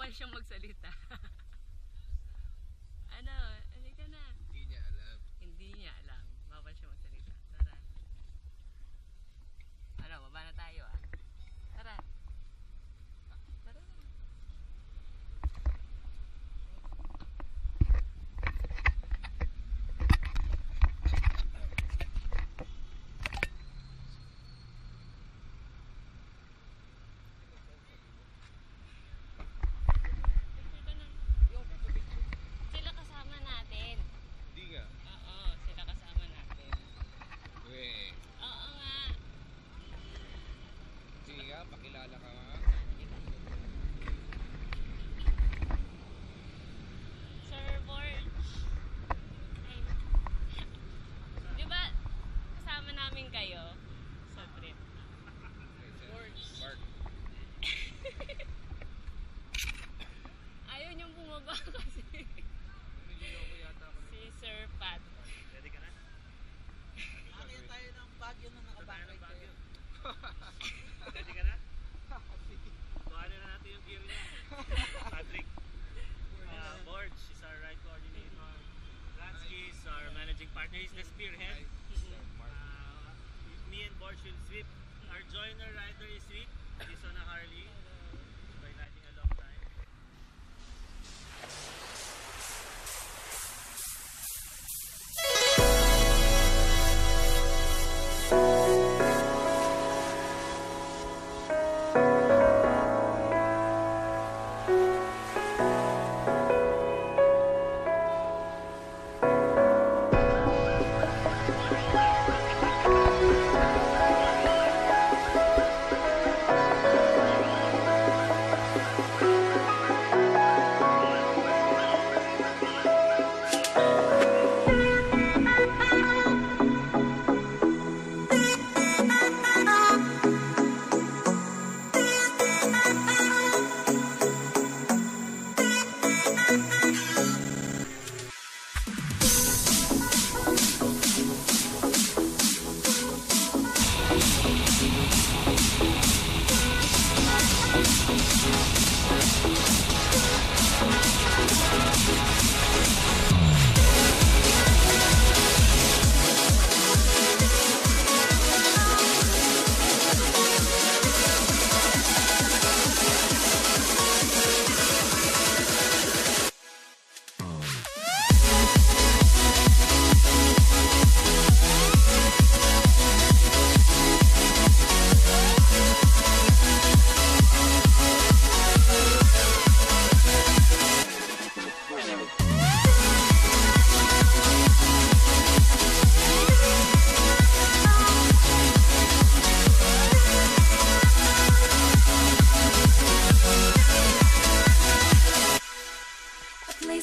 bawal siyang magsalita. Ano? Halika na. Hindi niya alam. Hindi niya alam. Bawal siya magsalita. Tara. Ano, baba na tayo ah. Tara. Tara. Sila kasama natin. Hindi nga. Oo, sila kasama natin. Weh. Oo nga. Sige nga, pakilala ka nga. Sir Borge. Ay. Di ba kasama namin kayo sa trip? Borge. Mark. Ayaw niyong bumaba kasi. Niloko yata ako. Si Sir Pat. Ready ka na? Nakakita tayo ng Baguio na nakabakay kayo. Ready ka na? Kuhanin na natin yung gear niya. Patrick. Borge is our ride coordinator. Lansky is our managing partner. He's the spearhead. Me and Borge will sweep. Our joiner rider is Sweet. He's on a Harley. By riding a long time.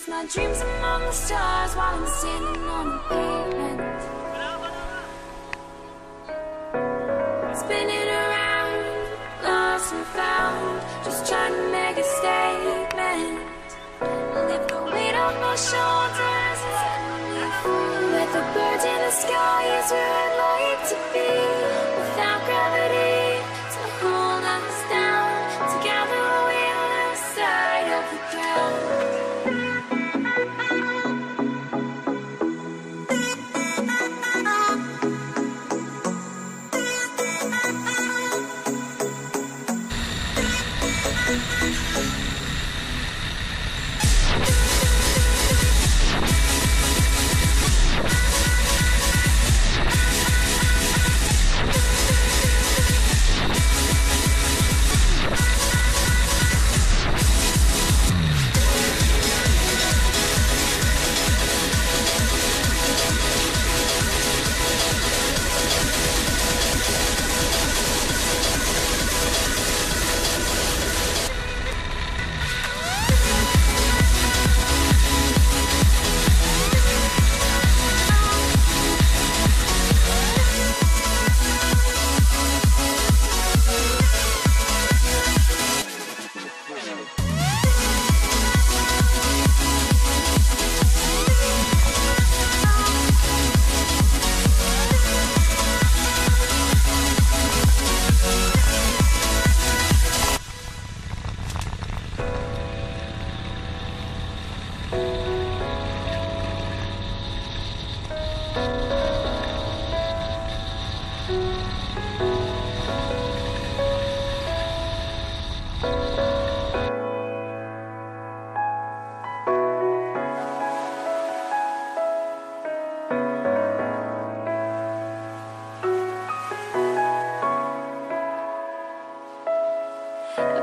My dreams among the stars while I'm sitting on the pavement, spinning around, lost and found, just trying to make a statement. Lift the weight off my shoulders and set me free. With the birds in the sky is where I'd like to be, without gravity to hold us down. Together we'll lose sight of the ground.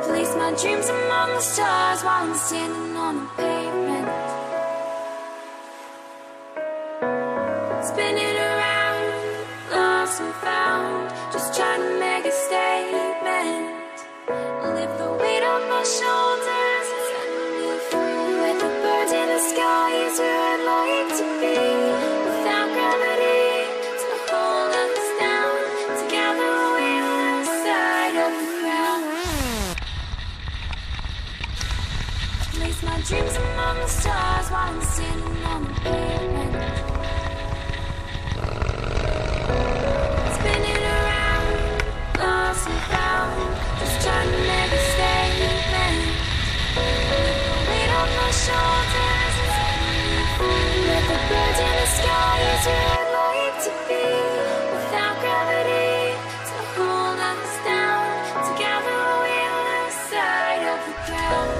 Place my dreams among the stars while I'm standing on the pavement, spinning around, lost and found, just trying to make a statement. Lift the weight on my shoulders and set me free. With the birds in the sky is where I'd like to be, without gravity to hold us down. Together we lose sight of the ground. Place my dreams among the stars while I'm standing on the pavement, spinning around, lost and found, just trying to make a statement. Lift the weight off my shoulders and set me free. Let the birds in the sky is where I'd like to be, without gravity to hold us down. Together we lose sight of the ground.